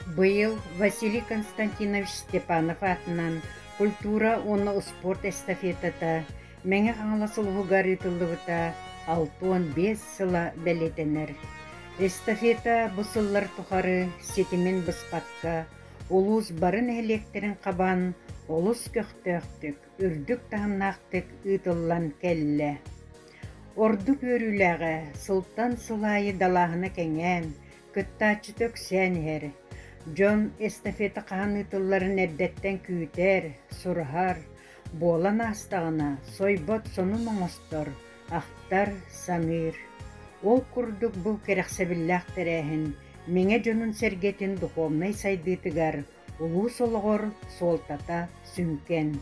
Быйыл Василий Константинович Степанов атынан культура оны спорт эстафетата меңе аңласылғы гаритылыбыта 6-5 сыла бәлетенер. Эстафета бұсыллар тұхары сетімен бұспатқа, олус барын әлектерін қабан, олус көқтөқтік, үрдік тағынақтық ұтылан кәлі. Орду көріләғі сұлтан сылайы далағына кәңән, күттачы төксән әр. Джон эстафета қағанытыларын әрдеттен күйтер, сұрғар, болан астағына, сойбот сонун оңостор, ақтар самыр. Ол күрдік бұл керексебілләқ тәрәхін, меңе жонун сәргетін духовнай сайдытыгар, улу солғыр солтата сүнкен.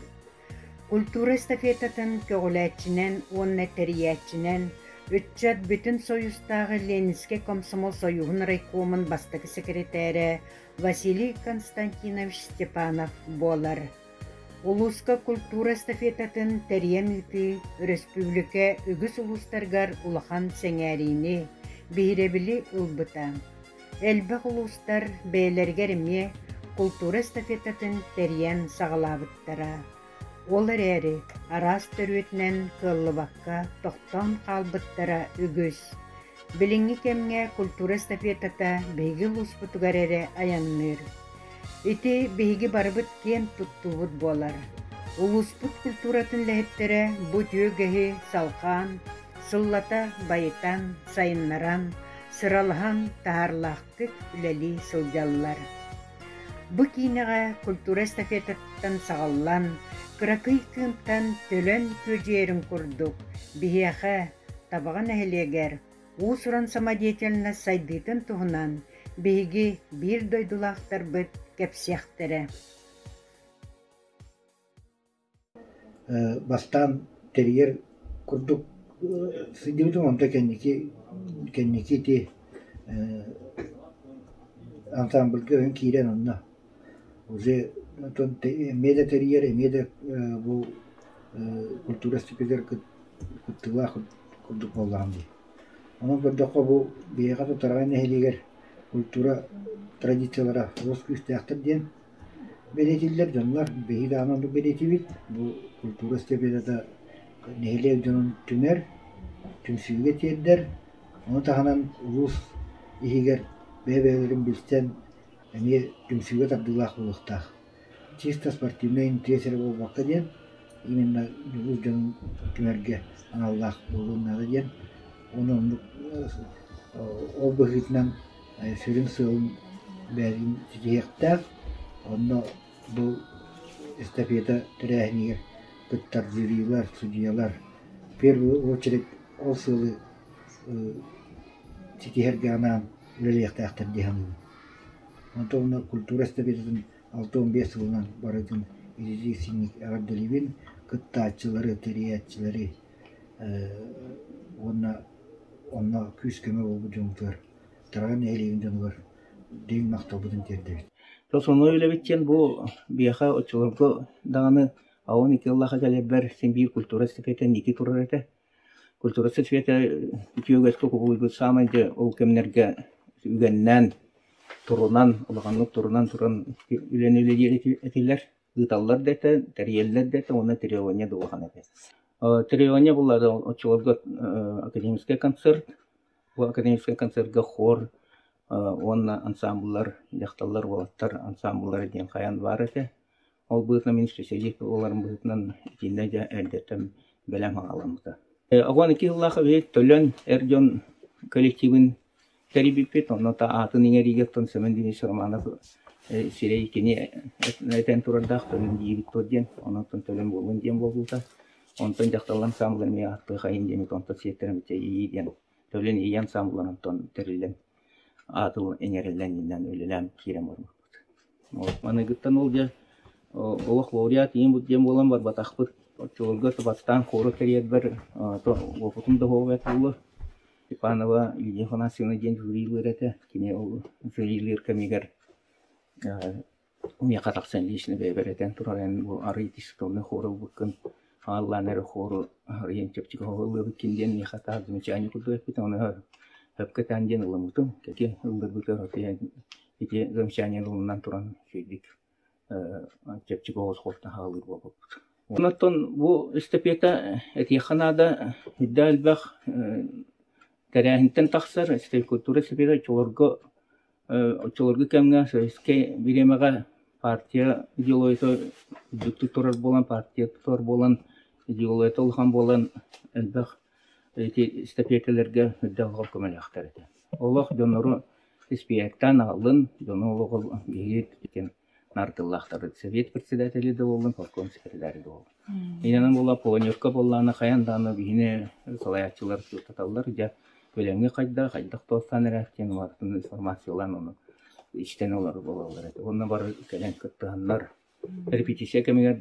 Культура эстафетатын көгіләтчінен, онна тәриятчінен, Үтчат бүтін союстағы Ленинске комсомол союғын райкомын бастығы секретәрі Василий Константинович Степанов болар. Улуска культура эстафетатын тәриян үті республика үгіс улустаргар улахан сәңәріні бейребілі ұлбыта. Әлбәқ улустар бәйлергеріме культура эстафетатын тәриян сағалабыттара. Олар әрі арас төрөтінен кыллыбаққа тоқтан қалбыттара үгіз. Біліңі кемге культура эстафетата бейгі лұспытығар әрі аянныр. Ити бейгі барбыт кен тұттуғыд болар. Улуспыт культуратын ләхеттері бұт өгігі салқан, сыллата байытан, сайыннаран, сыралған тағарлақтық үләлі сылжалылар. Бұ кейініға культура эстафетаттан сағаллан, Кыракый кымтан төлөн көжерін күрдік. Бияха табаған әхелегер, ұсыран самадетеліна сайдытын тұғынан, бейгі бір дойдулақтар бұд кәпсияқтыры. Бастан терьер күрдік сүйдемді онда кәннекі те ансамбльге өн кейрен онна. Уже меда терьер, меда бұл культура степелер күттіла күрдік болған дей. Оның күрдіққа бұл бейға тұтарған әхелегер культура традициялара оз күстіяқтыр ден белетілдер, жанлар бейгі дағынан бұл белетівіт. Бұл культура степелерді нәхелер жанын түмер, түмсүйге тердер. Оны тағынан ұлыс егер бәйбәйлерін білстен әне түмсүйге тардылақ болықтақ. Чисто спортивный интересер бол баққа ден, именно ұлыс жанын түмерге аналлақ болуынады ден. Оны ол бұғытынан сөрін сылын бәзін сетеяқтақ. Оны бұл эстафета түрәхінегер күттар жюрийлар, судьялар. В первую очередь ол сылы сетеерге анан үлелектақтар дегенім. Онтоғына культура эстафетасын 6-15 жылынан барытын изизик синник ағарделебен күттаатчылары, териятчылары онна күз көмі олбы жоңтар. Тараған әлейін жоңтар дейін мақтал бұдын тердебет. Соны өйлебеттен бұл бияқа отчылырғы дағаны ауын икеллаға кәлебер сен бір культура эстафетен екі тұрыр әті. Культура эстафета күйөгескі құғылғы самайды ол кемнерге үгеннен тұрынан, олағанлық тұрынан тұрын үленелер әтелер, ұталлар дәті, тәрелер дәті, оны тревония дұлған әті. Тревония бұлады отчылырғы академический концерт, бұл академический концертға хор, онна ансамбльлар, яқталар, олаттар ансамбльлар ден қаян бар әті. Ол бұғытна мен специалист оларын бұғытнан етінде де әлдеттім бәлем ағаламызда. Ағуан 2 жыллағы вейт төлін әрден коллективін тәрибіппет, оны та атын еңерігеттен сөмен Денис Романов сирей кені әтен тұрардақ төлін дейгіт төрден, онын төлін болын ден болылда. Онтан жақталан самылармен атты қайын демет, онтан сеттерімітте ейден төлін ейен самыларын тон тәрілен атыл еңерілен өлілем керем ормақпыд. Маны ғыттан ол де олық лауреат ең бұд дем болан бар батақпыд. Чолғы Табастан қоры кәрет бір опытымды ғоғат олы. Степанова Лидия Фанасьевна ден жюрилер әті. Кене ол жюрилер кәмегер уме қатақсан лишні бәйбір әтен тұрар ән бұл ары етістіктеріне қоры бұқын. Аллан әрі қоры арын чөптік ғоғылы бұккенден меқата замечание күрді әппет. Оны хөпкі тәнден ұлымытым. Кәке ұлдыр бұтыр ити замечание луннан туран сөйдик чепчик оғыз қортан халыр болып. Онаттан бұл эстафета этияханада үддәлбәқ тәрәхінтен тақсар культура эстафета чолорғы кәмге сөйске биремеға партия идеологиясы дүкті тұрар болан, партия тұрар болан, идеология олған болан әлбәқ эстафеталерге үддәлғал көмәлі ақтар еді. Олық жоныры спектан алын, жоны олығы егет екен нартыллақтары совет председателі де болын, парком секретарі де болын. Инанын бола планерка болланы қаянданы бейіне салаятчылар тұтаталар, жа бөлемге қайдақ тостан әрәттен олардың информациялан оны іштен олар болалар еді. Оны бар кәлен күттіғанлар. Репетиция кәмегер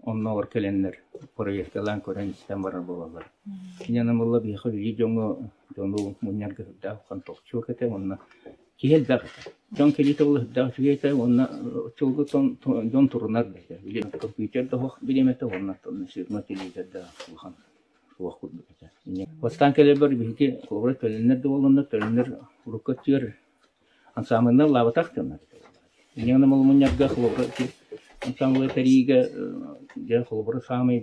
онна ор кәленлер проектлан көрен істен барар болалар. Инанын бола бейхі бейі жоны мұнияр күрді ауқан тоқчу кәті, онна кейел бәғі. Жон келеті ол үдді жүгейті, онна чолғы жон тұрынар бәді. Компьютерді хоқ білеметі, онна сүрма телевизорда ұлған суақ құд бәді. Бастан кәлі бір бейді қолғыры төлінерді олынды, төлінер ұрыққа түйер ансамында лаватақ төнер. Инегінің ол мұнярға қолғыры ансамблы тәрейге қолғыры самай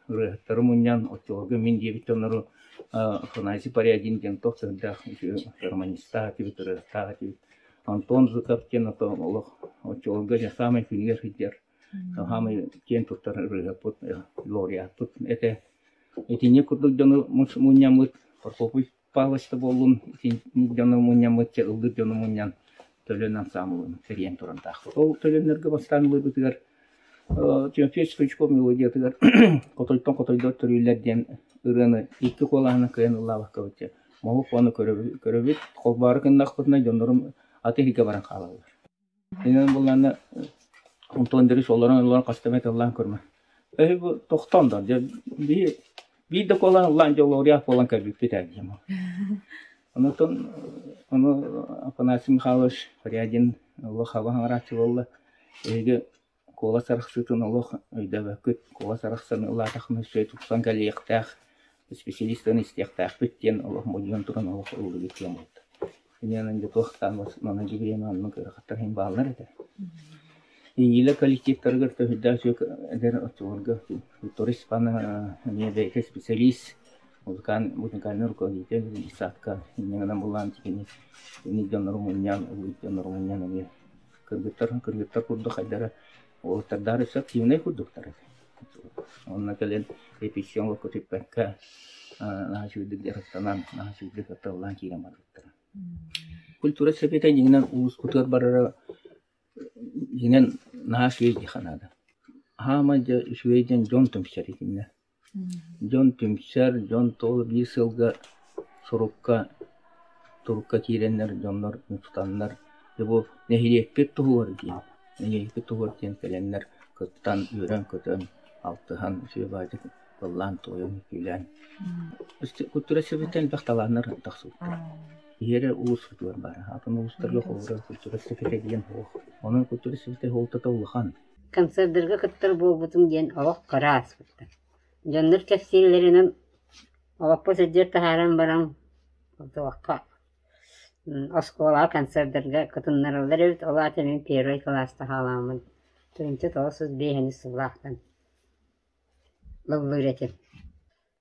рыхтары мұнян отчолғы мен дебет төнеру Афанасий Порядин ден тоқсырдақ германиста кебетірі тағы кебет. Антон Зыков кен олық отчолғы самай филгер хидер. Самай кен тұттар рыхапыт, лауреатпыт. Этине күрдік жоны мұнямыт, Пархопый Павловичті болын, жоны мұнямыт, ұлды жоны мұнян төлен ансамблын сериен тұрын тақы. Ол төленлерге бастанылы бұтығар. Тимофей Стручков мелодия тығар. Қотойдор түрілерден ұрыны екі қолағына күйен ұллавақ көбітте. Моғып оны көрібет, қолбары күннақ бұтына жонырым атырика баран қалалар. Енен бұлланы ұнтондырыш оларын қастамет Аллан көрме. Бұл тоқтандар. Бейді қолан Аллан жол орияқ болан кәрбіп бетәді. Онытын, Афанасий Михайлович Порядин Аллах Аллахын арачы болы. Эйгі кола сарықсытын Аллах өйді бәкіт, кола сарықсын Аллах тақымыз сөй тұқсан кәлі еқтәқ, специалистын істеқтәқ біттен Аллах мұдион тұрын Аллах ұлы беткен болды. Енен де тоқтан мұны жіберем анның көріқаттарын бағалар еді. Илі коллективтарға өйді сөйк әдер отчыларға турист паны медайка специалист, музыкальный руководитель, десятка, инегінен болан текені, инегден Румынян, ұлыден Румынян, кыргыттар күрді қайдары, олықтардары сақ тивнай күрдіктар. Онына кәлен репетиционға көтіп бәкка, наға сөйдік дәріқтанан, наға сөйдік аталан кейген барғыттар. Культура сәпеті еңінен ұлыс күтір барыра, еңінен наға сөйді қанады. Хама сөйден жон түмсер екенде. Жон түмсер, жон толы бір сылға сұрыққа кейренлер, жонлар, тұтанлар. Бұл нәхилекпет тұғылар дейін. Нәхилекпет тұғылар дейін кәленлер көттан үйрен көтін алтыған сөйбайды болан тойын күйлән. Культура сәпеттен бәқталаныр тақсылықтар. Ері ұлыс күтілер бары. Атын ұлыстарға қолыры культура сәпетте деген хоқ. Оның культура сәпетте қолтата ұлыған. Концерттарға күттір бұл бұтым ден олық қарас бұтты. Жонлар кәпсейлерінің олықпа сөздер тағаран барам ұлтуаққа. Оскола концерттарға күтінлерілер өт ола тәмен первый класста қаламын. Түрінчі тоғысыз бейхені сұлақтан. Бұл үйретім.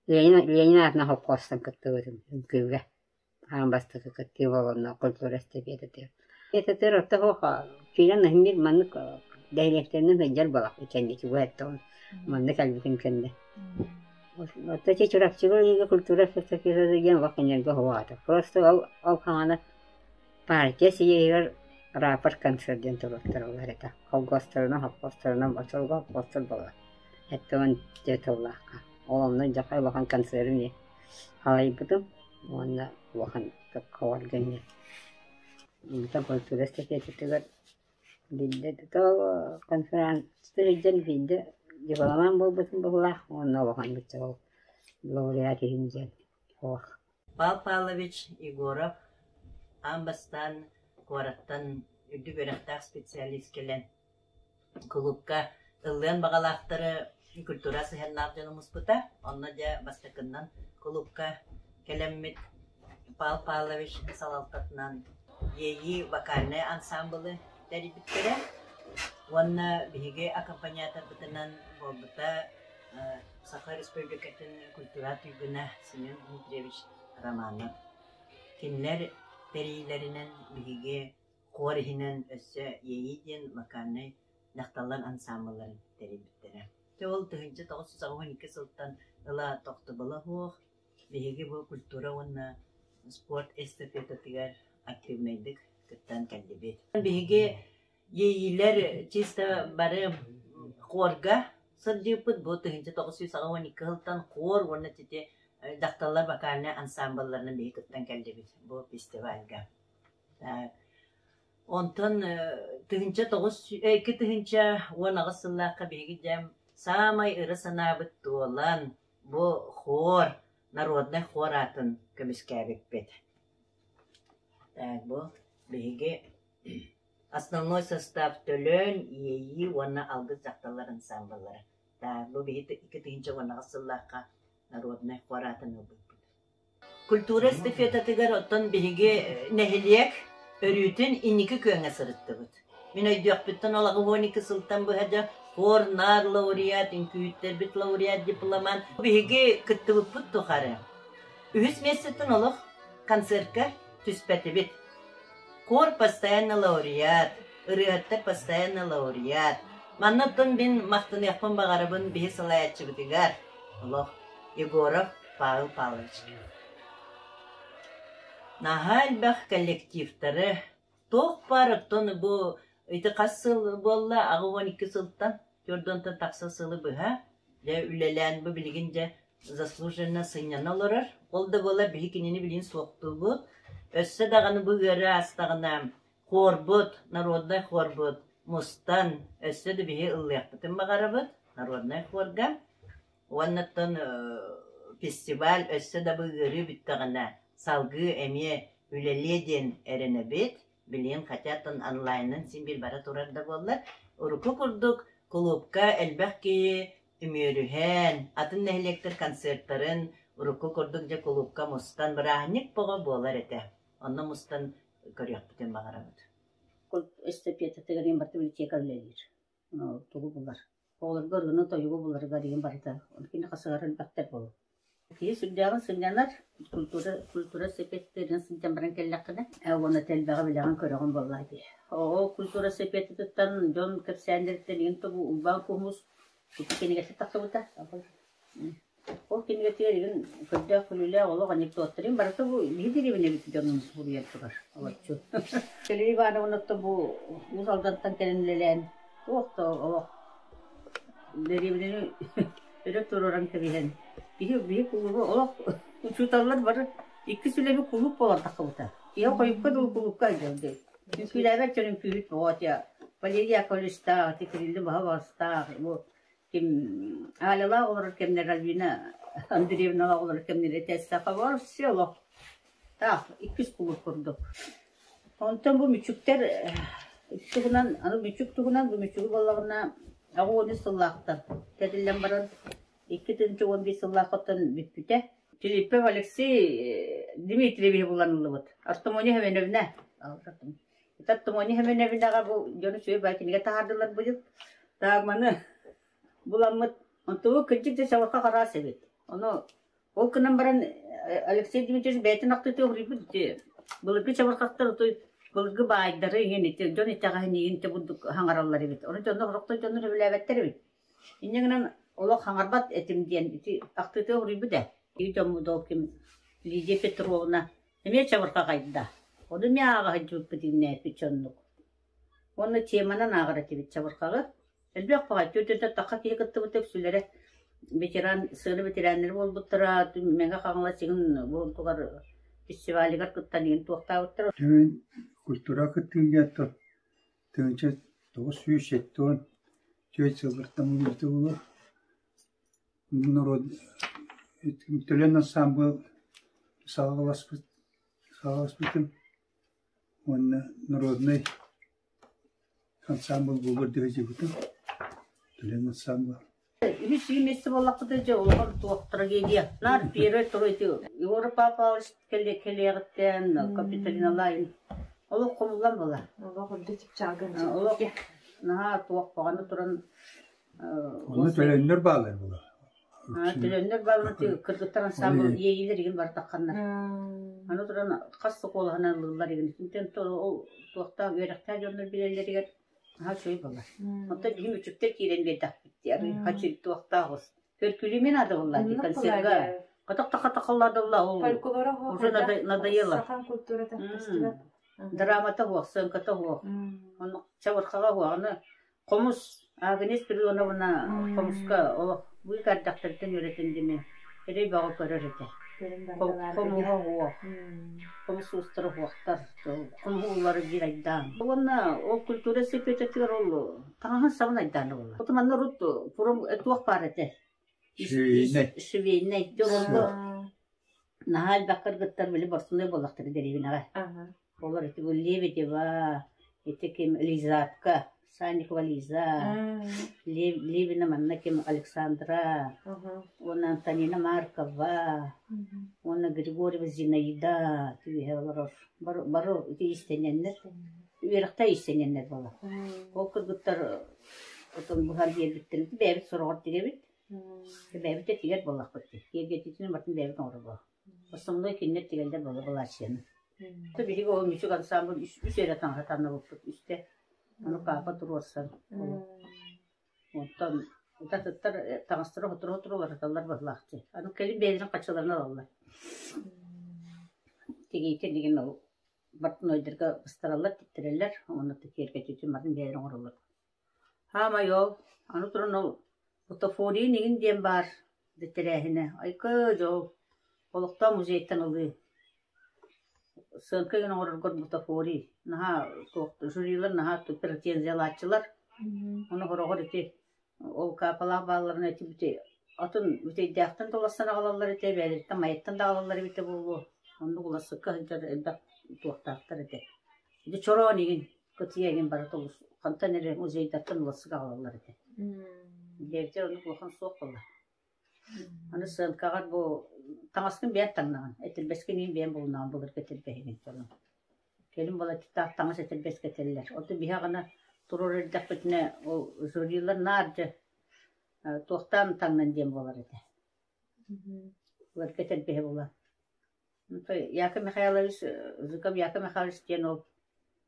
Ленин атына хоп қостан күтті өтім. Үмкілге. Ағын бастықы күтті болуына культура степеті деп. Ететер отты хоқа. Кейлен нәхін бір маннық дәйлектерінің өйдер болақ. Үчәндекі өйетті он. Маннық әлбітін көнді. Отта чечуракчыгы еге культура степеті деген вақынерге хоғаты. Просто ол қаманы партия сиегер рапорт концерттен тұрықтыр олар ета. Қолғостырына, хоққостырына, бачылға хоққостыр болар. Әтті он дет олаққа. Оламны жақай лоқан концертіне қалай бұдым, онына лоқан қауар гөнне. Бұта культура степететігер білді. Тұтал конференцтер егден білді. Дебаламан бол бұтын бұлақ, онына лоқан бұтсы ол. Лауреат егінден. Пал Павлович Егоров Амбастан Қуараттан үді көріқтақ специалист келен клубка ыллын бағалақтары культурасы хеннақ жанымыз бұта. Онна да бастықыннан клубка келеммет Пал Павлович салалтатынан yeyi vokальный ансамблы deribittere. Onu bihe akompanyatör bitinan bolbuta Sakha Respublikası'nın Kültüra Tüygüne Sinan Dmitrievich Romanov. Kimler perilerinin bihe korihinin össe yeyidin vokальный nahtallan ansambleların deribittere. Tol tühünce 912 sıltan ıla toxtubala hoğ bihe bu kültüra onu sport estafetatigar aktivneydik kıttan kaldibet. Bihe yeyiler çista barı korga sırcıpıt bu tühünce 912 sıltan kor onu titi dahtallar vokальный ansamblelarının bihe kıttan kaldibet bu festivalga. Ondan tühünce 2 tühünce ona gısıllaka bihe cem samay ırısınabıt tuolan bu хор народный хор атын көміскәбекпет. Так, bu bihe основной состав төлөн еyi оны алгыз жақталар ансамблары. Так, bu bihe 2 тыгынча оны гасыллакка народный хор атын өбүппүт. Культура эстафетатыгар оттон биге нехилек өрүтүн инники көңө сырыттыбыт. Мен өйдөкпүттөн олагы 12 сылтан bu hada Хорнар лауреат, инкүйттер бит лауреат дипломан. Биге кыттыбыппыт тухары. Үс месеттен олық концертка түспәті бит. Хор постоянно лауреат, ырыаттар постоянно лауреат. Маннаттан бен мақтын яқпын бағарыбын бігі салаятчы бітігар. Олық Егоров Павел Павлович. Нахал бақ коллективтары тоқ барыттон бұ Ити қасыл болла ағы 12 сылттан, көрдонтан тақса сылы бұға, де үлелән бұ білігінде заслуженно сыйнян олырыр. Олды бола білікінені білін соқты бұд. Өссі дағаны бұ өрі астағына хорбұд, народный хорбұд, мұстан, өссі де бігі ұллияқтытын бағары бұд, народный хорға. Оннаттан фестиваль өссі де бұ өрі бүттіғына салғы әме үлеледен әріні бет. Bilin хотятын онлайнын симбир бара турарда боллар. Уруку курдук клубка элбәкки үмөрүһен, атын нәһлектер концерттарын уруку курдук же клубка мустан бирахник бога болар эте. Онна мустан көрөк бүтен багарабыт. Кул эстафета тегерин бар библиотека билер. Тугу булар. Олар көргөнө тоюгу буларга деген барыта. Онкине касагарын бактар болот. Sürdüğün sınırlar kültüra sepetlerinin sınırlarından kellekkine onu telbağa bilen körüğün vallahi. O kültüra sepeti tutan John Kepsender'den yine bu ulban kumus tutukeni getir takıbıta. O kini getirin kırda kulüle oğlu anekdotların barıta bu lideri bile bitiyorsunuz buraya çıkar. Allah'çu. Kelleri var onu da bu uzaldan kelimleyen o da o deri öyle tururan kebilen. Bir kulubu olak uçutarlar var. İki süre bir kulüp olan takıbıta. Ya koyup da kulüp kaydı. Ülkeler çoğun kulüp var ya. Valeria Kolista, tekrilli bahavasta. Bu kim alala olarak kimler albina Andreevna olarak kimler testa var. Siyolo. Ta iki kulüp kurduk. Ondan bu müçükler tuğunan, anı müçük tuğunan bu müçük ballarına ağını sallaktan. Tedillen baran. 2015 yıllar katın bitpüte. Filipev Alexey Dmitrievich bulanılı bud. Astomoni hemen evine. Astomoni hemen evine bu jonu söyle belki ne tahardılar bujuk. Dağmanı bulanmıt. Ontuğu küçük de savurka karar sebet. Onu o kınam baran Alexey Dmitrievich beytin aktı tuhri bud. Bulgu savurkaktar otu bulgu baydarı yeni. Jonu itağını yeni bulduk hangaralları bit. Onu jonu rokta jonu revlevetleri bit. İnceğinden Олох хаңарбат этимден ити актыты урибуде. Идому долким Лидия Петровна. Неме чавырка кайда. Оду мяга хаджуп битинне пичоннук. Оны теманан агыра тибит чавыркагы. Элбек бага төтөтө такка кийгитти бутек сүлере. Ветеран сыны ветераннер болбуттара менге каңла сигин болтугар фестивалыгар кыттан ен туактабыттыр. Төн культура кыттыгатты. Төнчө 907 төт сылдыртам үтүгү. Народ төлен ансамбль салгыласпытын оны народный ансамбль булыр дежибытын төлен ансамбль Üç yemesi bolakta je olgan tragediya. Nar pere toruydu. Европа Павлович келегеттен Капиталина Лайн Олох комулан бола. Олох үрдү тип чагын. Олох наха туак баганы туран Onu tölenler bağlar bula. Төлөннөр балны кыргыттар ансамбл егилер еген бар такканнар. Аны туран кассы колгана лыллар еген. Тен ол туакта өрөктөр жоннор билелерге ха чөй бола. Онта бим үчүктер кирен бетак биттер. Хачил туакта гос. Көркүлү мен ады булла ди концертга. Катак-катакалладылла ол. Фольклора Уже надоело. Сахан культурата фестиваль. Драмата хуак, сөнката хуак. Оны чабыркага хуаганы комус агнес периодына комуска ол буй кардактыртын өретендеме. Эрей бага көрөр эте. Комуга хуак. Комус устыры хуактар. Комулары жирайдан. Оны ол культура сепететер ол таңын сабын айдан ол. Отманны рут пурум туак бар эте. Швейнай жолунда нахал бакыр гыттар биле борсундай болактыр деревинага. Олар эти Лебедева, эти кем Лизатка, Санникова Лиза, Левина манна кем Александра, она Антонина Маркова, она Григорьева Зинаида, бару эти истененнер, верхта истененнер бала. Ол кыргыттар отон бухар биттен бебит соргор дегебит. Бебит тигер болак битти. Кергетитин бартын бебит орго. Основной кинет тигелдер бала балачын. Tabii ki o müzik ansambl üç yere tanıtanlar oldu işte. Onu kapa durursan. Ondan utatlar tanıştırıp otururlar atallar bazlaktı. Onu kelim bezine kaçalarına alırlar. Tegi degen o batın oydarga ıstararlar tittirerler. Onu tekerge tütün marın bezine orulur. Ama yok. Onu turun o butafori negin diyen var. Dittirehine. Ay kıcı. Olukta müzeyitten oluyor. Sönke gene orurgon butafori. Naha jüriler naha pretenziyalaçılar. Onu horogor eti. O kapalah bağlarına eti biti. Atın biti dağıttan dolasana alallar eti. Belirten mayettan da alallar eti bu. Onu kula sıkı hıncar elbak tuğaktağıtlar eti. Eti çoroğun egin. Kıtıya egin barat olus. Kantanere muzeydattan dolasık alallar eti. Devter onu kulakın soğuk ola. Onu sönkagar bu Tangasın ben tanınan. Etilbeskenin ben bulunan bulur getirbeğinin falan. Kelim bala titak tangas etilbes getirler. Otu bir hagana turur edek bitine o jüriler narca tohtan tanınan diyen bolar ede. Bular getirbeği bolar. Yakı Mikhailovich, Zükam Yakı Mikhailovich diyen o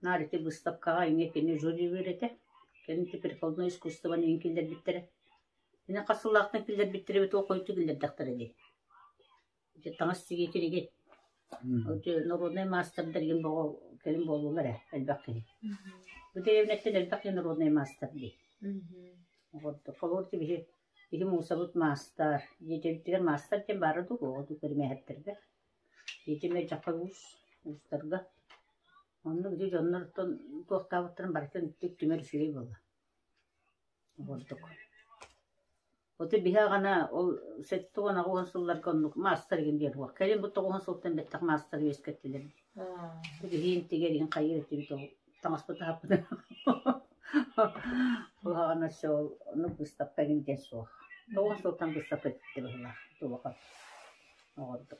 nar eti bıstap kağa inge kene jüri ver ede. Kelim tipir kolunu iskustavan inkiller bittere. Yine kasıllaktan killer bittere bit o koytu killer daktar ede. Tangas sigeti git. O Народный мастер деген боо келим болулар элбакы. Bu devletten elbette Народный мастер ди. Orada kolorti bir musabut master. Yecettiler master ken barıdı o kerime ettirdi. Yeceme jakavus ustarga. Onu bir jonlardan toxtavtırın barken tek tümer şey boldu. Orada. Otu biha gana ol setto gana konsullar konuk master gen diyor var. Kelim bu konsultan betak master yeskettiler. Bu hin tigerin kayır tibito tamas bu tapdı. Bu gana şol onu bustap pegin geso. Konsultan bustap etti bala. Tu vakat. Orada.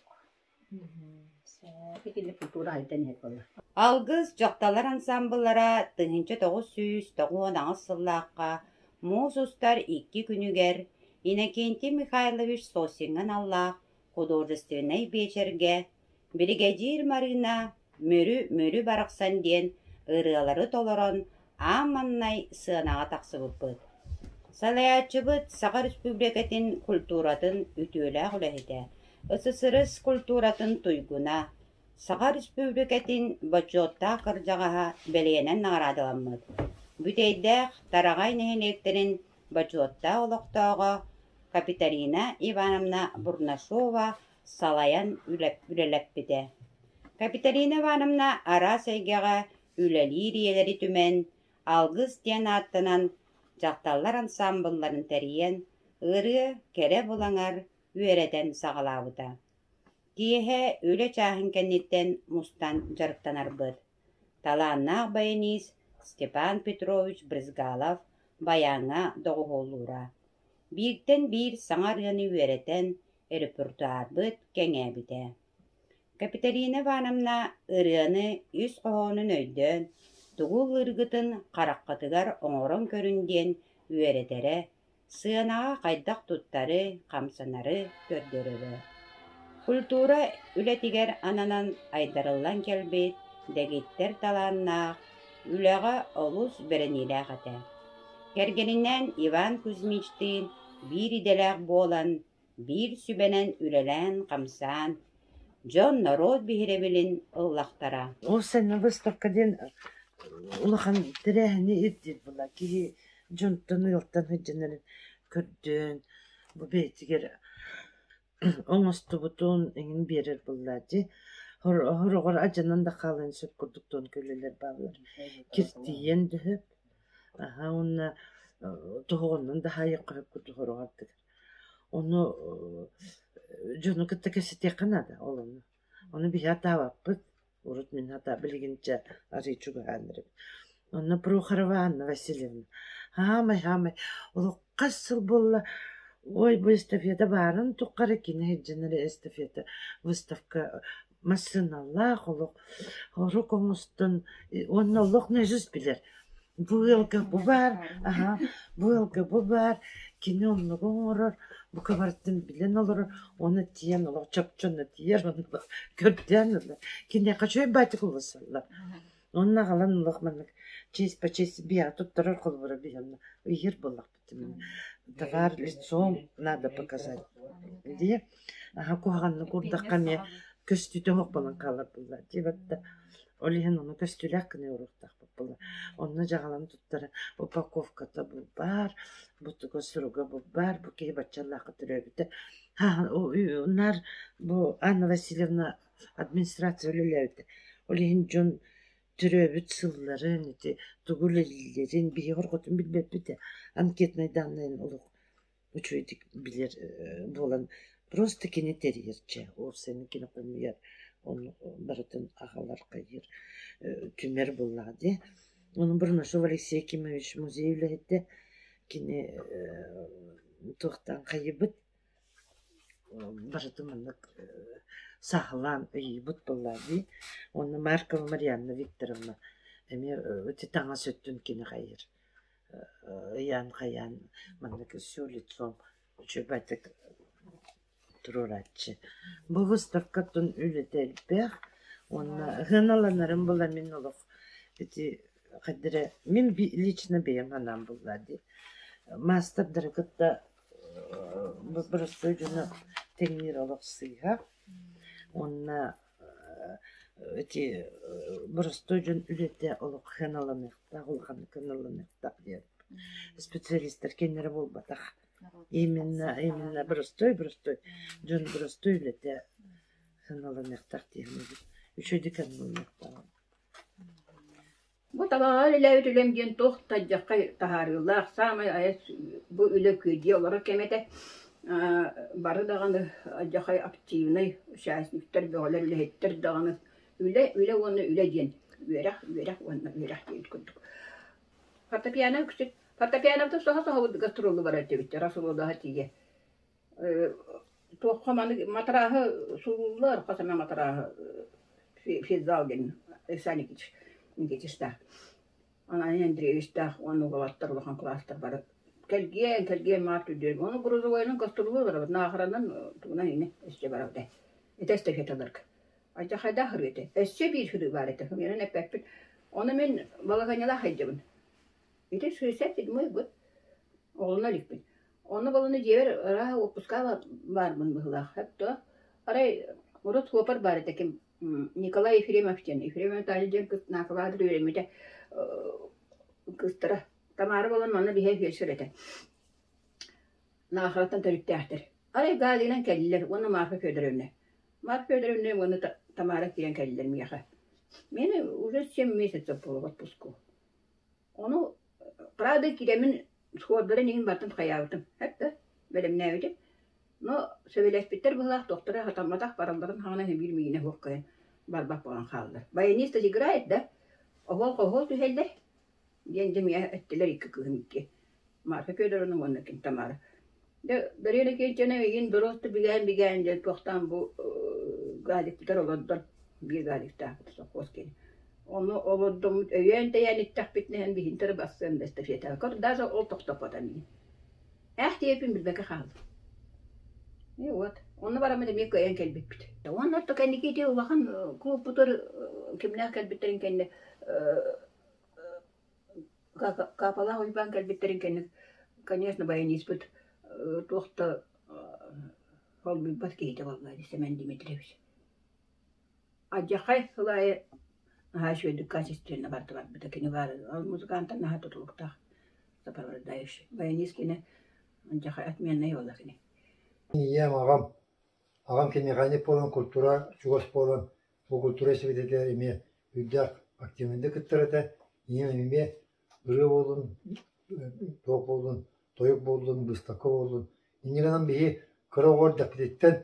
Peki kultura hayten het bala. Algız Joktalar ansambıllara 1909 sılлаққа Музустар 2 күнігер Иннокентий Михайлович Сосинген Аллах художественный вечерге бригадир Марина мөрү барақсан ден ырыалары толорон аманнай сыанаға тақсыбыппыт. Салаячыбыт Саха Республикатын культуратын үтүөлэ хүлэхите. СССР культуратын туйгуна Саха Республикатын бачотта кыржагаха белиенен наградыламмыт. Бүтейдәк тарагай нехенектерин бачотта олоқтоого Капиталина Ивановна Бурнашова салаян үлелеппите. Капиталина Ивановна ара сейгеға үлелириелери түмен алгыз тен аттынан жақталлар ансамблларын тәриен ыры кере булаңар үйеретен сағалабыта. Киехе үле чахын кеннеттен мустан жарықтанарбыт. Таланнақ баяниз Степан Петрович Брызгалов баяңа доғолура. Биртен бир саңар яны үйеретен репертуар быт кеңе бите. Капиталина Ивановна ырыаны үс қоғонын өйдөн, тугул ыргытын қараққатыгар оңорон көрүнден үөретере, сыанаға қайдақ туттары, қамсанары көрдөрөрө. Культура үлетигер ананан айдарылан келбет, дегиттер таланнаақ, үлеға олус берениләқ ате. Кергенинен Иван Кузьмичтин bir иделәқ болан, bir сүбенен үлелән қамсан, Джон народ бихиребилин ыллақтара. Ол сәні выставкаден улахан тірәхіні ердер бұла. Кеге Джонтан ұялттан хүдженерін көрден. Бұл бейтігер оңысты бұтын еңін берер бұла. Хорғыр ажанан да қалын сөп күрдіктон көлелер бағылар. Кертиен дүйіп. Оны тұғығынан да хайық қойып күрді хорғардығыр. Оны жону кытта кесете қанада олыны. Оны би хата ваппыт, урут мен хата білгенче аричуга ханырып. Оны Прохорова Анна Васильевна. Хамай, олы қасыл болла. Ой, bu эстафета барын тұққары кені хедженері эстафета выставка масыналлах олық. Хору комустын, оны олық нәжіз білер. Bu yılgı bu var, bu yılgı bu var. Kini onu olur, bu kabarttın bilen olur. Onu diyen olur, çöpçünü diyer onu gördüyen olur. Kini kaçıyor batık olasınlar. Onunla kalan olur manlık. Çeyiz paçesi bir tutturur kolları bir yanına. Uyur bullak bitim. Tavар лицом надо показать. Diye. Kuğanlı kurda kame köstüde hokbalan kalır bunlar. Diyebatta. Олиһин оны көстүләк кенә урыктак булды. Онны жагалам туттары упаковката бу бар, бу төгөсүргө бу бар, бу ки бачаллакы төрөбүтө. Оннар бу Анна Васильевна администрация өлеләбите. Олиһин жон төрөбүт сылларын, ити тугулелерин бигөр котун билбепте. Анкетный данные улук үчөйдик билер болан. Просто кене терьерче, о сени кине көмүяр. Он барытын ағалар қайыр түмер болады. Оның Бұрнашов Алексей Кимович музейлі кені тоқтан қайыбыт барытын мұнық сағылан үйібіт болады. Оны Маркова Марьяна Викторовна өте таңа сөттін кені қайыр. Ян қаян мұнық сөйлетсом чөбәтік Туруратчы. Бұл выставкатын үлетелпех, оны ғыналанарын бұла мен олық. Мен лично бейім анам бұлады. Мастырдары күтті бұрысты жүні теңер олық сыйға. Оны бұрысты жүн үлете олық ғыналанықтақ, олғаны ғыналанықтақ дер. Специалистер кенері бол батақ. Именно простой. Джон простой лете ханала мехтах тихмеди. Еще дикан был мехтах. Bu tabağa ile ütülemgen tohtacakka taharıyorlar. Samay ayet bu üle köydü olarak kemete barı dağını acakay aktivnay şahsnifter bağlar üle hettir dağını üle onu üle diyen. Verah onu verah diye küldük. Fortepiyano küçük. Fortepianoda soha gastrolu var etibit. Rasulullah hatiye. Tohkamanı matrahı sullar kasama matrahı fizalgen sanikiç. Geçişte. Ana Andreev'de onu galatlar olan klaslar var. Kelgen martı diyor. Onu Gruzovay'ın gastrolu var. Nahranın tuna yine işte var orada. Eteste fetalark. Acaba da hırıte. Esse bir hırı var ete. Yani ne pek. Onu men balaganyala haydım. İşte söylesek dedim bu. Oğluna likbin. Onu balını cever ara opuska var mı bıhla. Hep de aray orada topar var ete kim Nikolay Efremov'ten. Efremov taliden kız nakaladır öğrenmede kızdıra. Tamara balın bana bir hep yaşırete. Nakalattan tarıktahdır. Aray galilen kelliler. Onu marfa köydürümle. Marfa köydürümle onu Tamara kiren kelliler mi yaka. Beni uğraşacağım mesaj yapıyorlar pusku. Onu Правда, kiremin skorları neyin batın hayatım. Hep de benim ne ödüm. No, söylespetter bulah doktora hatamadak paraların hana bir miyine hokkayın. Barbak olan kaldı. Bayanista sigara da. Oğul tühelde. Gencemiye ettiler iki kızım ki. Marka köyde onun onunkin tamara. Дарыйla geçene yin dorostu bigen de tohtan bu galipler olurdu. Bir galipler sokos gene. Onu olurdum öyen de yani takbitnen bir hinter bassın da stafiyete. Kor da o tohtapadan. Ehtiyapım bilbeke kaldı. Evet. Onu var ama demek öyen kelbit bit. Onlar da kendi gidiyor bakın kuputur kimler kelbitlerin kendi kapalı uyban kelbitlerin kendi конечно баян испыт тохта хол билбат кейте валлай Семен Дмитриевич. Аджахай хлай хашведы качественно бартыват битакини бар. Ал музыканттан наха тутулукта сапарвардаеш. Баян искине аджахай отменный олакини. Ия Ağam kendi kaynak olan kultura, çugos olan bu kultura sebebiyle ime üdyak aktivinde kıttırdı. Ime ırı olun, tok olun, toyuk olun, bıstakı olun. İndiğinden biri kırağır dapitetten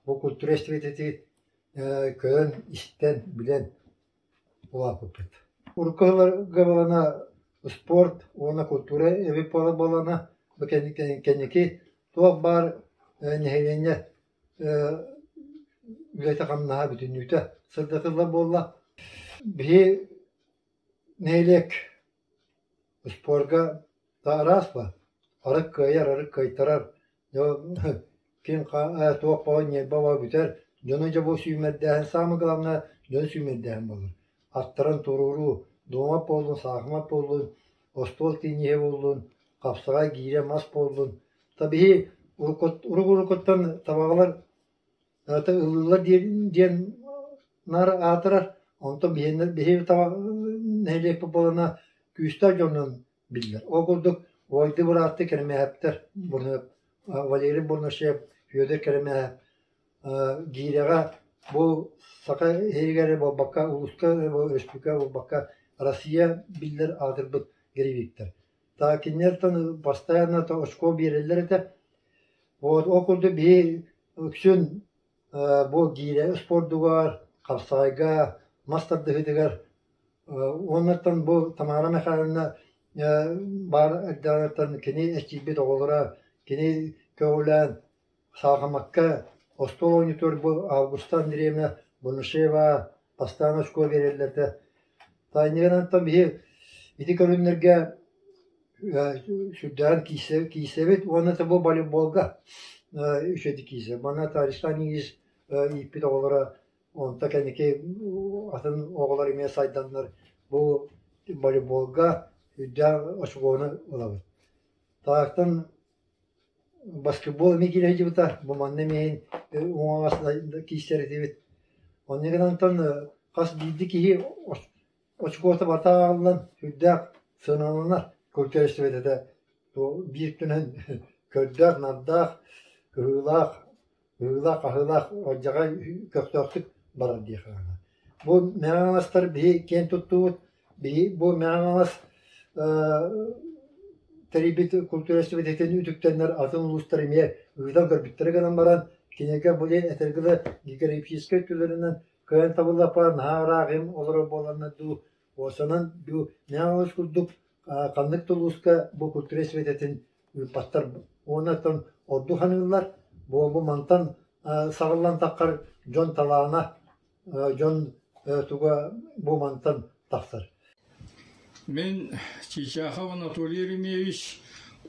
bu kultura sebebiyle köyün işten bilen ola kupet. Urkalar gabalana sport, ona kultura evi para balana bu kendiki tuhaf bar nehirine ülete kannaha bütün nüte sırdatırlar bolla. Bir neylek sporga da aras var. Arık kayar, arık kaytarar. Kim tuğuk bağın yer baba biter. Dönünce bu süymedden sağmı kalanlar dön süymedden olur. Attıran toruru, doğmap olun, sağmap olun, ostol tiniye olun, kapsağa giyre masp olun. Tabii urukuttan tabağlar ıllılar diyen nar atırar. Ondan bir tabak neyle yapıp küster canını bilirler. O kulduk oydu bıraktı kelime hepter. Bunu Valeri bunu yüzde kelime giyrege bu saka hergere bu bakka uluska bu respublika bu bakka Rusya bilirler adır bu geribiktir. Ta kinlerden bastayana ta oşko birler de o okulda bir öksün bu giyre spor duvar kapsayga master dıhıdıgar onlardan bu tamara mekanına bar ekranlardan kini eşçibet oğullara kini köylen sağlamakka ostol oynatıyor bu Ağustan diremine bunu şeva pastana şko verirler de taynigan tabii itik ürünlerge şudan kisevet ona da bu voleybolga üşedi kise bana tarihten iz ipit oğullara onda kendiki atın oğulları mesajdanlar bu voleybolga şudan aşkona olabilir. Tarihten basketbol mi gireceği bu da bu mannemeyin o aslında kisleri evet. Onun kadar kas bildi ki aşkota batarlan şudan sınavlar kültür istibede bir tünen kördar nadda hılak ahılak ocağa köktörtük barar diye. Bu meğanaslar bir kent tuttu bir bu meğanas teribit kültür istibedeten üdüktenler atın ulusları miye uydan körbitleri kadar baran kinege bu etergile gigaripsiske türlerinden köyen tabulla par naharağım olur bolanı du osanan bu meğanas kurduk kanlık tuluska bu kültür istibedeten patlar ondan ordu hanılar bu mantan sağlan takar John talağına John tuga bu mantan taksar. Men Çiçağı Anatoliy Rimevich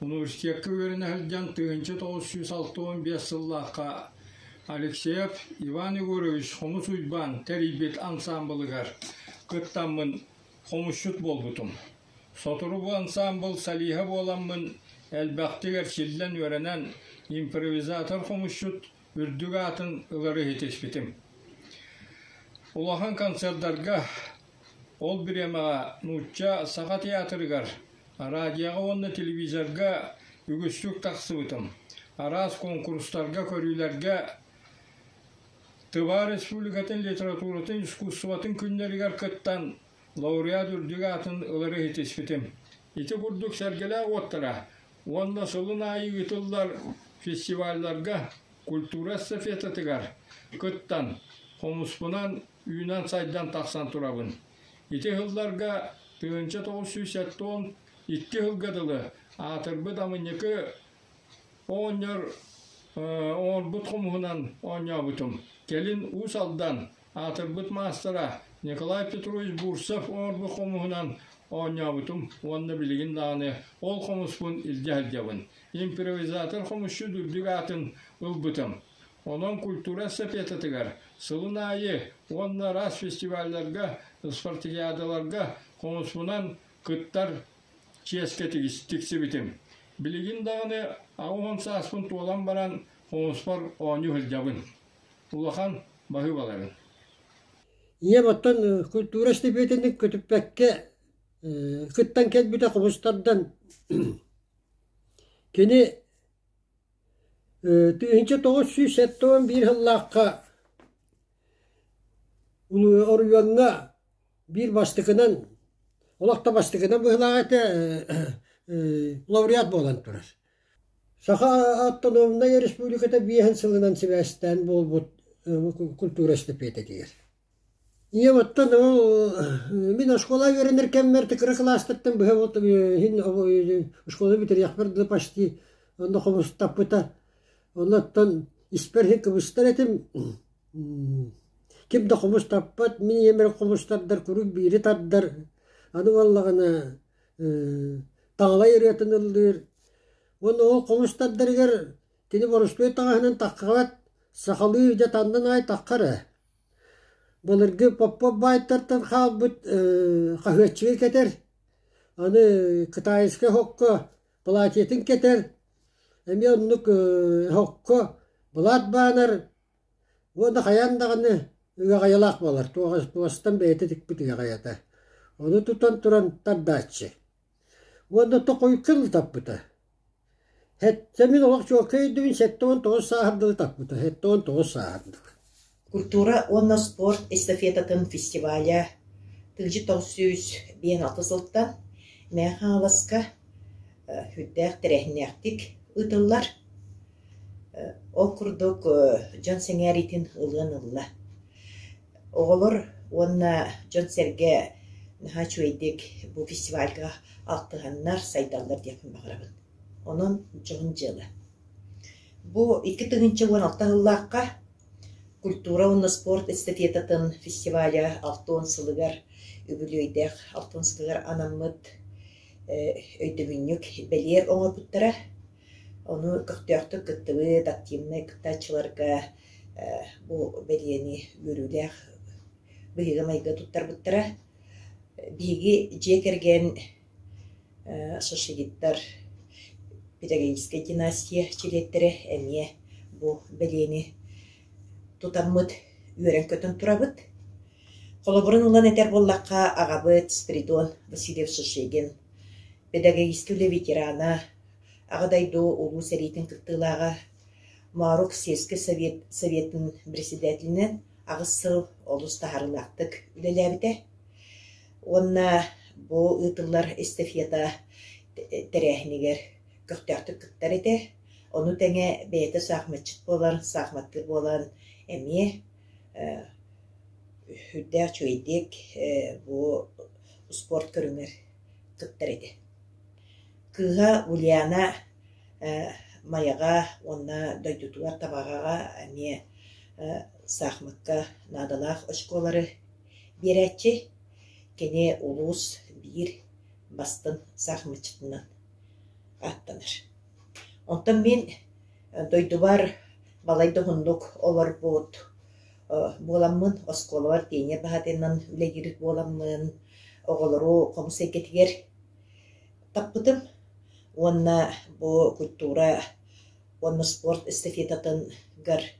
Üniversiteti öğrenilgen 1965 yıllığa Alekseyev Ivan Igorovich Homus Uyban teribet ansamblıgar kıttamın homuşut bolgutum. Soturu bu ansambl saliha bolamın elbaktiger çillen öğrenen improvizatör homuşut ürdüg atın ıları hitesbitim. Ulahan konsertlarga ol bir emağa nutça sağa teatrıgar, radyaga onunla televizorga ügüstük taksıbıtım. Araz konkurslarga, körülerge Tıva Respublikatın literaturatın, iskusvatın günlerigar kıttan laureat ürdüg atın ıları hitesbitim. İti kurduk sergeler otlara, onunla solun ayı yıtıllar festivallarga kultura estafetatıgar kıttan, homuspunan Yunan saydan taksan turabın. İti hıllarga 1970 2 hılgadılı atırбы damınyakı Onlar but komuğundan oynabutum. Gelin Usal'dan Atırbıt Mastera Nikolay Petrovich Bursov bu komuğundan oynabutum. Onda bilgin dağını ol komuspun ilgahelyavın. İmprovizatör komuşu dürdügatın ılbıtım. Onun kultura sepetetigar. Sılın ayı onda ras festivallerga, spartiyadalarga komuspunan kıttar çiesketik tiksibitim. Bilgin dağını ağın saspın tuğalan baran komuspar onu hıljavın. Ulakan bahıbaların. Yem attan kultura sepetini kötüpekke kıttan kelbide komustardan kini tühince 971 yıllıkka oruyonga bir bastıkından olakta bastıkından bu hılağıta laureat bolan turar. Saha Autonomna Respublikada bihen sılınan Sivas'tan bol kultura estafete diyor. Yem attan min oskola öğrenirken merti kırık lastıktım bu hevot hin oskola bitir yakberdi paşti onda komus tapıta ondan isperhi kıvıstar etim kim de komus tappat min yemer komustardar kuruk biri taddar anı vallağına tağla yürüyatınıldır onu o komustardar ger tini borusluy tağının takkıvat sakalı da tandan ay takkara Balırgı pop baytartan halbut kahvetçiye keter. Anı Kıtayıska hokko platiyetin keter. Emi onluk hokko bulat banar. Onda hayandağını gayalak balar. Tuğastan beyti dikbiti gayata. Onu tutan turan taddaçı. Onda tokoy kıl tapıta. Semin olak çoğukayı düğün 7-9 sahardığı tapıta. 7-9 sahardığı. Культура онна спорт эстафетатын фестиваля 1956 жылдан Мәхаласка хүддәк тәрәһнәктик ытыллар. Ол курдук Жон Сеңәритин ылын ылла. Оғылыр онна Жон Серге нахачуэдик бу фестивальга алтыганнар сайдаллар дияпын бағырабын. Onun жоғын жылы. Бу 2016 ыллаққа Культура онна спорт эстафетатын фестиваля алтон сылыгар үбүлөйдэх алтон сылыгар анаммыт өйдөбүннүк белер оңор буттара. Onu кыктыяктык кыттыбы активный кыттачыларга бу белени көрүлэх быйга майга туттар буттара. Биги жекерген сошигиттар педагогическая династия чилеттери эмие бу белени тутаммыт үйрен көтөн турабыт. Колобурун улан этер боллакка агабыт Спиридон Васильев Сушегин, педагогический ветерана, агадайду улу сәритин кыттылага, Марук сельский советін председателінен агысыл олус тахарылақтык үлеләбіте. Онна бу ытыллар эстафета тәрәхінегер көқтяқтык кыттар ете. Onu tenge beyte sahmetçit bolan, sahmetli bolan emi hüdder çöydik bu sport körünger kıttar edi. Kıha Ulyana mayaga onna doydutular tabağa emi sahmetka nadalaq oşkoları biretçi kene ulus bir bastın sahmetçitinden attanır. Ondan min doydubar balay dohunduk olar bot bolamın oskolavar tenya bahatenan ülegirik bolamın oğuluru komuse getiger tapıtım. Onna bu kultura onna sport estafetatan gar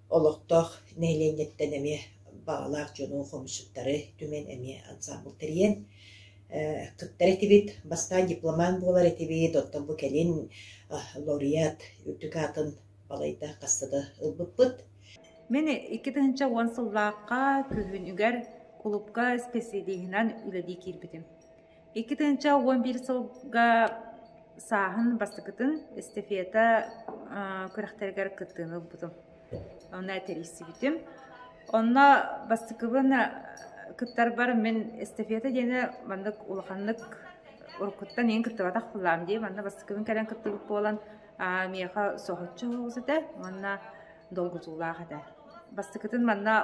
oloqtoq nehlenyetten emi bağlaq jonu komuşutları tümen emi ansambul teriyen kıttar etibit, bastan diploman bolar etibit, ottan bu kelin laureat ürtükatın balayda kastada ılbıpпыт. Мен 2010 сыллаққа күлін үгер клубка специалигінен үләді келбітім. 2011 сылға сағын бастықытын эстафета күріқтергер кыттыны бұдым. Оны әтересі бітім. Онна бастықыбын кыттар бар мен эстафета дені бандық улақанлық уркуттан ен кыттыбатах булам дии, манна бастыкымын кэлэн кыттыбык болан миэха соһотчу хоғузыда, манна долгутулаға да. Бастыкытын манна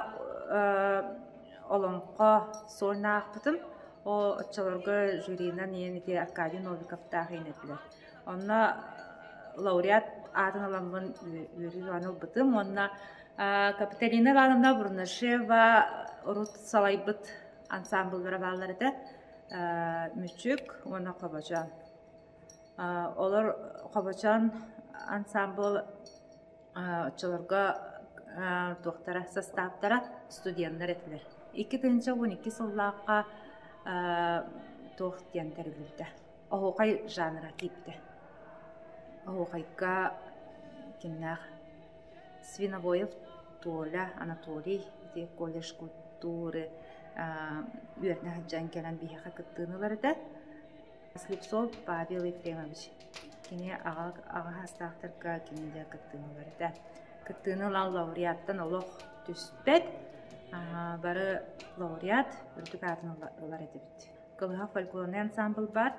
олонқо сорнаақпытым, о отчаларга жюринан ен ити Аркадий Новиковтаах енетлер. Онна лауреат атын аламын үрі аныл бытым, онна Капиталина Ивановна Бурнашева урут салайбыт ансамбльдары баллары да мүчүк, онна Қобачан. Олар Қобачан ансамбль отчаларга туақтара составтара студенттер етілер. 2012 сыллаққа туақтиянтар үлді. Оғуқай жанра кейіпті. Оғуқайға кемнақ Свиновоев Толя Анатолий колледж культуры үйеріне хаджан келен бейхақа кыттығынылары да. Слепцов Павел Ефремович. Кене аға хастақтырға кенеде кыттығынылары да. Кыттығынылан лауреаттан олық түспет. Бары лауреат үрдік атын олар едібіт. Кылыға фольклорный ансамбль бар.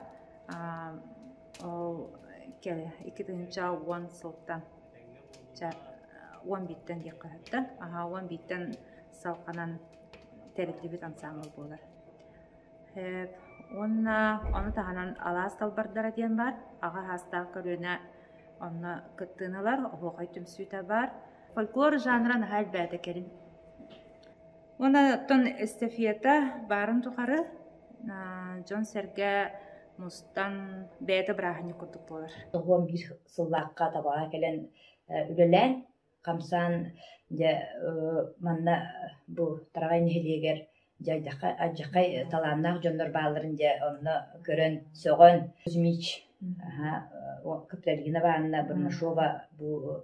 Ол келі 2-10 сылттан 10 биттен дек қағыттан. 10 биттен салқанан тәріптебет ансамбль болар. Оны тағанан алас талбардара ден бар. Аға хастағы көріне оны кыттығыналар, оғай түмсүйті бар. Фольклор жанран хәл бәді керін. Онаттан эстафета барын тұқары Джон Серге мұстан бәді бірағыны күрдік болар. 11 сыллаққа табаға келен үлелән, қамсан манна бұл тарағай нәхелегер ажақай таланнақ жондар бағыларын онны көрін соғын Кузьмич, Капиталина Ивановна Бурнашева бұл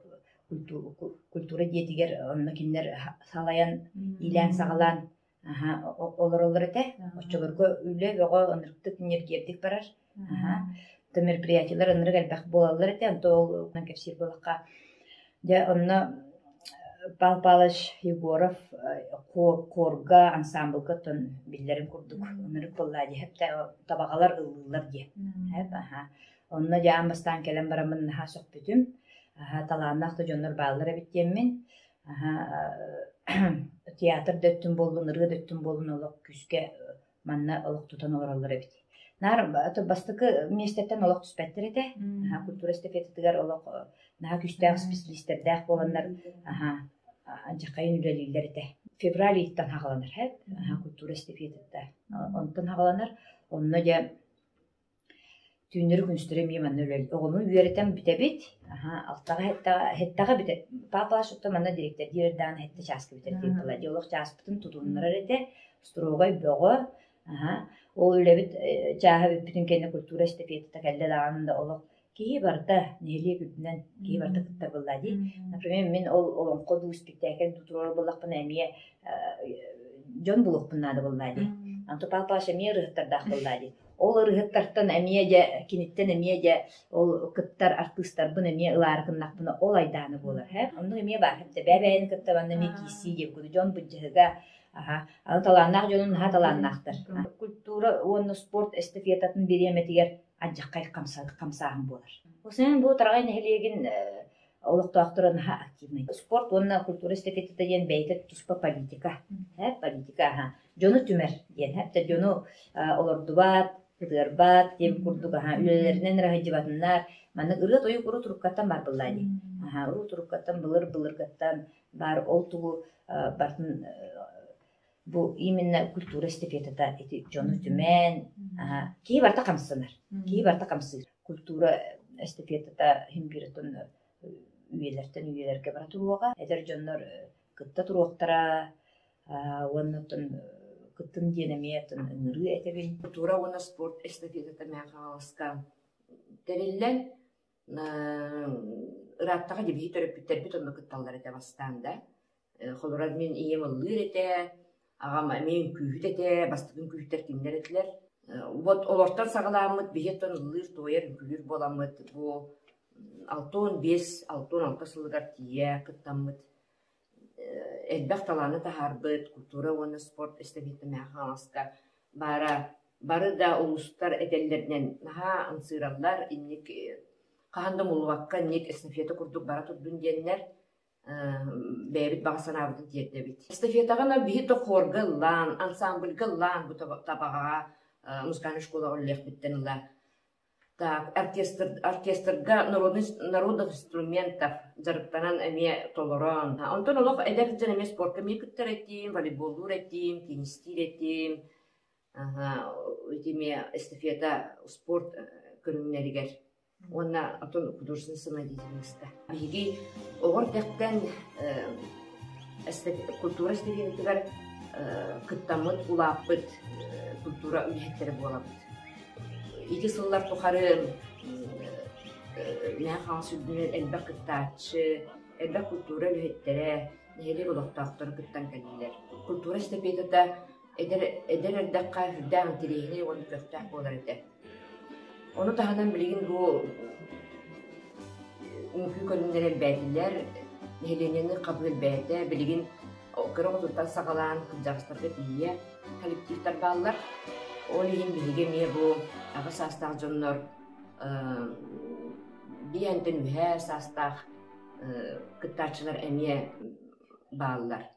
культура диетигер онны кинер салаян илән сағалан олар әте. Оччыларга үле веға онырықты кинер кердік барар. Та мероприятиялар оныры әлбәқ болалар әте. Онты ол кәпсир болаққа. Онны Пал Палыч Егоров корга ансамблға тон биллерін күрдік. Оныры боллади. Хәпті табағалар ылылар де. Онны жаан бастан келен барамын наға соқ бүтім. Таланнақты жондар бағылар әбіттенмен. Театр дөттін болдың, ұрғы дөттін болдың олық күске манна олық тұтан оралар әбіт. Нар бастықы местеттен олық түспәттір еті. Культура эстафететігер олық наға күстәғ специалистердәқ боландар жақайын үлелейлер еті. Февраль иттан хағаланар. Культура эстафететті. Онтан хағаланар. Онына де түйіндері күністері мейманны өлел. Оғының үйереттен бітебет. Алтаға хеттаға бітеп. Папалаш ұтты манна директор дирердан хетті часкы бітер дейін бұла. Диолог часпытын тұтуынлар әреті. Строғай бөғі. Ол өлебет жаға бүтін кені культура эстафетті кәлді дағанында олық. Кейі барда неле күдінен кейі барда күттар бұла дей. Например, мен олың қоду спектакль тұтырор болақпын әмие жон бұлықпыннады бұла дей. Анты папалаш әмие рығыттардақ бұла дей. Ол ырыгыттартан әмиеде, кенеттен әмиеде, ол кыттар, артыстар бұн әмие ыларықыннақ бұны ол айданы болар. Оның әмие бар, әпті бәбәйін кыттар бәнді әмие кейсі деп көді, жон бұджығыға, аны таланнақ жонын ға таланнақтыр. Культура, оны спорт эстафетатын береметігер аджаққай қамсағын болар. Осымен бұл тарағай нәхелеген олықтуақтырын ға активный. Спорт, оны культура эстафететі ден бәйті тұспа политика. Политика, жоны түмер ден, әпті жоны олордубат, Кыдырбат, дем курдук, үлелеринен рахидибатыннар. Маны ырыт ойук уру туруккаттан бар бұллайды. Уру туруккаттан былыр-былыргаттан бар ол тугу бартын бу именно культура эстафетата эти жону түмен. Кей барта камсынар. Кей барта камсыр. Культура эстафетата химбиритон үйелерге бара туруга. Эдер жоннор кытта туруктара, оннотон кыттын денемиятын ыңыры этебин. Культура оны спорт эстафетата мәғалыска тереллен ыраттаға дебихи төрөппүттер бит онны кытталлар эте бастанда. Холурад мен ием ыллыр эте, ағам мен күйіт эте, бастығын күйіттер кимдер этилер. Вот олортан сағаламыт, бихеттен ыллыр тойер күлір боламыт, бу 6-5-6 сылыгар тие кыттамыт. Элбэх таланы тахарбыт, культура оны спорт эстафета мәғалыска бара Bары da uluslar etellerden naha ansırallar innik kahanda mulvakka innik estafeta kurduk bara turdun diyenler bebit bağsana abdın diyette bit. Estafetagana bihi tokhorgallan, ansambulgallan bu tabağa muzikal şkola ollek bittenler. Так, оркестрга народных инструментов зарыктанан эме толорон. Онтон олох эдер жан эме спортка мекиттер этим, волейболдур этим, теннистир этим, этиме эстафета спорт көрүннеригер. Онна отон художественный самодеятельность. Биги огор тектен культура эстафетигер кыттамыт улаппыт культура үлехеттери болапыт. İki sıllar tuharım, ne hangi sürdüğünün elbette kıttaçı, elbette kultura lühettere, neler olaktaktır kıttan gelirler. Kultura istepiyede de eder erdekka hüdden tirihini onu köftah bolar eder. Onu tahadan bilgin bu mümkün kolünlere beydiler, nehelenini kabul elbette, bilgin kırım oturtan sağalan kıncağıslarda diye kolektifler bağlar. Olihin bilgemiye bu ağı sastağ jonlar bir enten ühe sastağ kıttaçılar emiye bağlılar.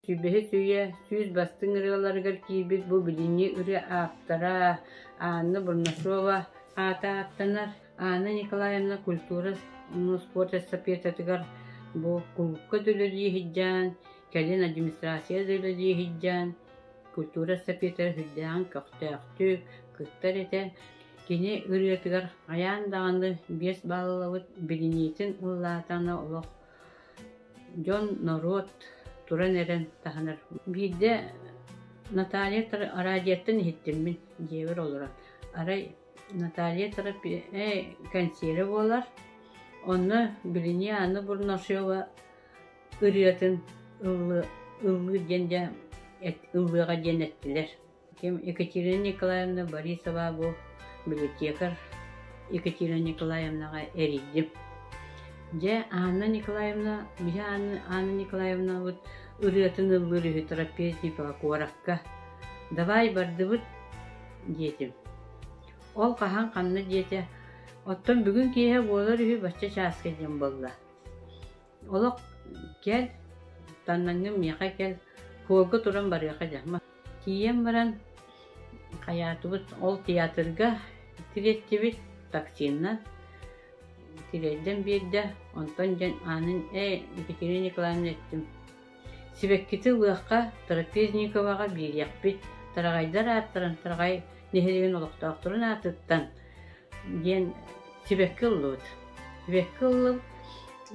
Sübehe süye süz bastın ırılargar ki biz bu bilinci ırı aktara Anna Burnaşova ata aktanar Anna Nikolayevna kultura sport estafetatıgar bu kulukka dölöliği hiccan kelin administrasiya dölöliği hiccan kultura estafetatıgar hüdden kaktaktı kıttar ete Kini ırıyatıgar ayan dağındı bes bağlılavıt biliniyetin ıllatana olaq John Norot Turan eren tahanır. Bir de Natalya aradiyetten hittim ben cevher olarak. Aray Natalya tarafı kanseri olar. Onu biliniye anı burnaşıyor ırıyatın ıllı denge ıllığa cennettiler. Kim Ekaterina Nikolayevna Borisova bu bibliotekar Ekaterina Nikolayevna'ga eridim. Je Anna Nikolayevna, bize Anna Nikolayevna вот ırıyatın ıllığı terapiyeti korakka. Davay bardıvıt diyetim. Ol kahan kanlı diyete. Ottan bugün kiye bolar ühü başça şahskedem bolla. Olak gel, tanlanım yaka gel, koğga turan bar yaka jama. Kiyem baran kayatıvıt ol tiyatrga tirettibit taksinna. Tireden bir de ondan can anın Ekaterina Nikolayevna ettim. Sibekkiti ılığqa Trapeznikova'ga bir yakbit taragaydar attıran taragay nehelegen olaqtaqtırın atıttan gen sibekki ıllıvıt. Sibekki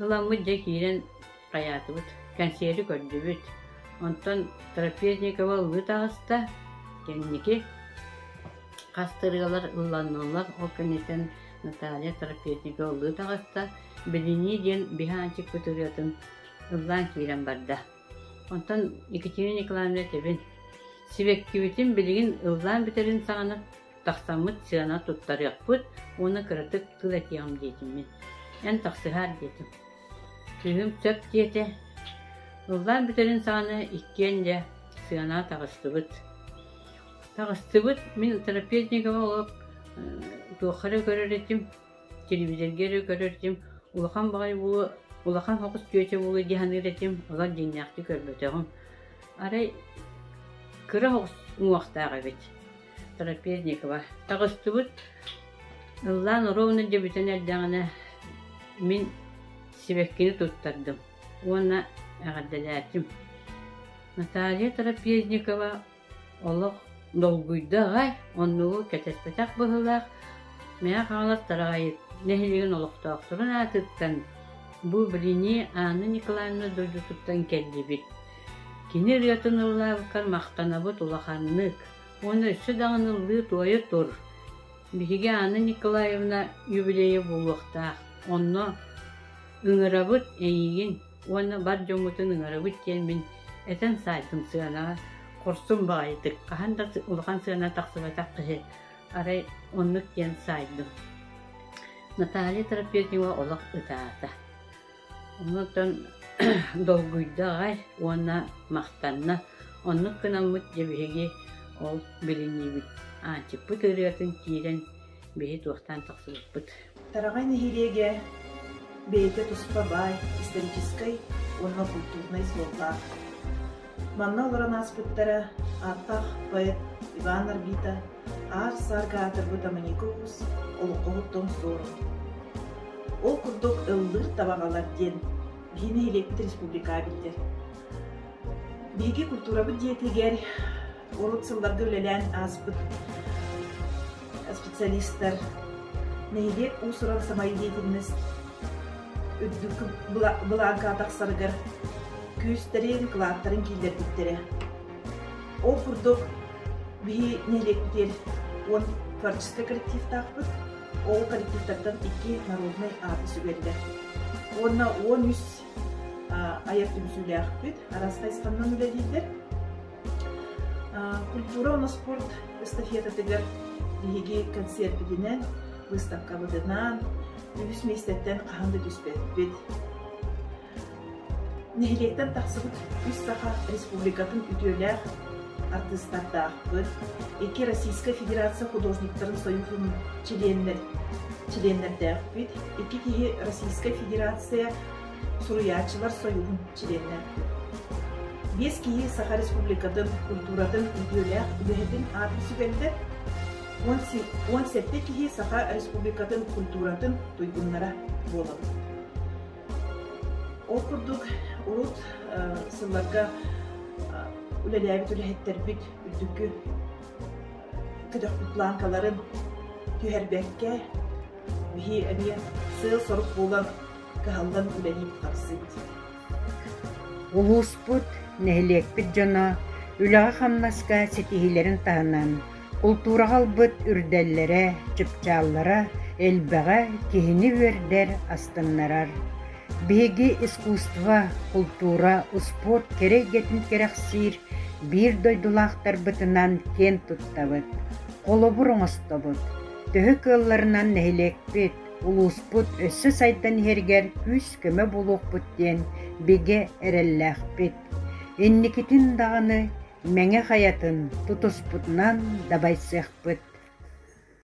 ıllamı jekiren qayatıvıt kanseri kördüvüt. Ondan Trapeznikova ıllığı tağısta genniki qastırıgalar ıllanırlar o kaneten Natalya Trapeznikova ıllığı tağısta bilini den bihançık pıtırıyatın ıllan kiren barda. Ondan Ekaterina Nikolayevna tebin. Sibekkivitin bilgin ıllan biterin sağına taqsamıt sığana tuttar yapıt, onu kıratık tıl etiyam dedim ben. En taqsıhar dedim. Tühüm sök diyete. Illan biterin sağına ikkence sığana tağıstıvıt. Tağıstıvıt, min Trapeznikova olup tuğara görür ettim. Televizörgeri görür ettim. Ulaqan bağay bu Ulaqan hoqus göçe bulu dihanır ettim. Olar dinyaktı körböteğim. Aray kıra hoqus uaqtağı bet. Trapeznikova. Tağıstıvıt. Illan rovna debüten eldağına min sibekkini tuttardım. Ona ağadalatim. Natalya Trapeznikova olaq dolguyda gay. Onluğu ketespetak bıhılaq. Meğer ağlat tarayıp nehliğin olaqtağıtırın atıttan. Bu bilini Anna Nikolayevna doydu tuttan keldi bit. Kini riyatın ıllağı bakar maqtanabıt ulaqanlık. Onu üstü dağın ıllığı toyu tur. Bihige Anna Nikolayevna yubileyi buluqtağ. Onu ıngırabıt eyiğin. Onu bar jomutun ıngırabıt diyen bin eten saytım sığanağa. Korsum bağıydık. Kahan da ulaqan sığanağa taqsıbatak kışı. Aray onluk diyen saydım. Natalya Trapeznikova olaq ıtaata. Ondan dolguyda gay, ona maqtanna, onu kınamut jebihegi ол билинибит. Чиппут өрөтүн киирен бейт уохтан тахсылыппыт. Тарагай нехиреге бейте туспабай исторической онна культурной слова. Манна олоран аспыттара аттах поэт Иван Орбита ар сарга атырбыта маникус олуккогуттон сорун. Ол курдук ыллыр табагалар ден бини элекпит республика билдер. Биги культурабы диетигер орутсылларга үлелен аспыт специалисттар нейдек усуран самай деятельность үддүк быланка атаксаргар күстерин клаттарын килдер биттере. Ол курдук бии нелектер он творческий коллектив тахпыт. Ол коллективтардан 2 народный аты сүгерлер. Онна 13 аяк түмсүлях бит, арастай станнан үлелидер. Культура он спорт эстафета тегер биги концерт бидинен, выставка бидинен, үс местеттен каханды түспет бит. Нехилектен тахсыбыт үс саха республикатын үтөлях артисттар тахпыт. Эки Российская Федерация художниктарын союзунун членнер тахпыт. Эки кии Российская Федерация суруячылар союзунун членнер. 5 кии Саха Республикатын культуратын үтөлях үлехетин аты сүгелдер. 17 кии Саха Республикатын культуратын туйгуннара болот. Ол курдук урут сылларга үлеләбит үлехеттер бит үдүккү кыдык планкаларын түһәрбәккә бихи әбия сыл сорук болан кахалдан үлелип тапсыт. Улуспут нехилекпит жона үләгә хамнаска сетихилерин таһынан культурагал быт үрдәлләре, чыпчаллара, элбәгә кихини вердер астыннарар. Биги искусство, культура, спорт керегетин керексир бир дойдулақтар бытынан кен туттабыт. Колобур оңостабыт. Төхі кылларынан нехилекпит, улуспут өссі сайдан хергер күс көмө болуқпыт ден биге эрелләхпит. Энникитин дағаны мәңе хаятын тутуспутнан дабайсықпыт.